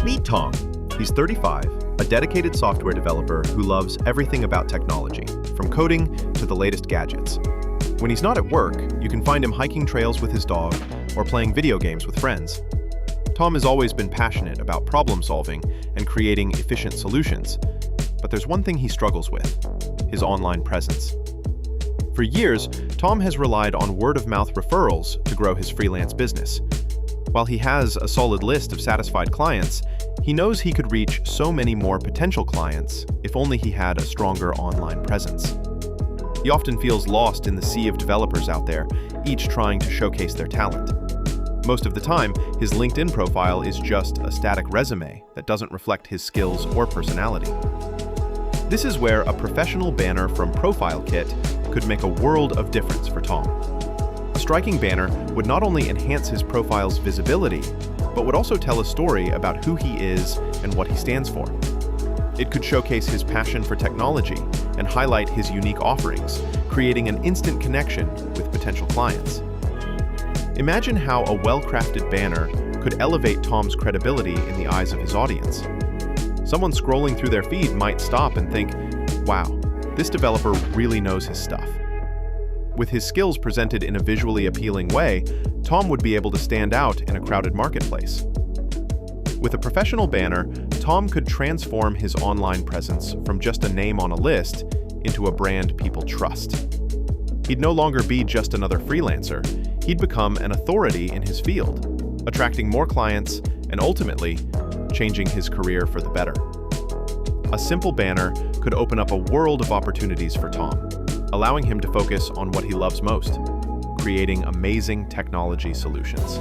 Meet Tom. He's 35, a dedicated software developer who loves everything about technology, from coding to the latest gadgets. When he's not at work, you can find him hiking trails with his dog or playing video games with friends. Tom has always been passionate about problem solving and creating efficient solutions, but there's one thing he struggles with: his online presence. For years, Tom has relied on word-of-mouth referrals to grow his freelance business. While he has a solid list of satisfied clients, he knows he could reach so many more potential clients if only he had a stronger online presence. He often feels lost in the sea of developers out there, each trying to showcase their talent. Most of the time, his LinkedIn profile is just a static resume that doesn't reflect his skills or personality. This is where a professional banner from ProfileKit could make a world of difference for Tom. A striking banner would not only enhance his profile's visibility, but would also tell a story about who he is and what he stands for. It could showcase his passion for technology and highlight his unique offerings, creating an instant connection with potential clients. Imagine how a well-crafted banner could elevate Tom's credibility in the eyes of his audience. Someone scrolling through their feed might stop and think, "Wow, this developer really knows his stuff." With his skills presented in a visually appealing way, Tom would be able to stand out in a crowded marketplace. With a professional banner, Tom could transform his online presence from just a name on a list into a brand people trust. He'd no longer be just another freelancer. He'd become an authority in his field, attracting more clients and ultimately changing his career for the better. A simple banner could open up a world of opportunities for Tom, allowing him to focus on what he loves most: creating amazing technology solutions.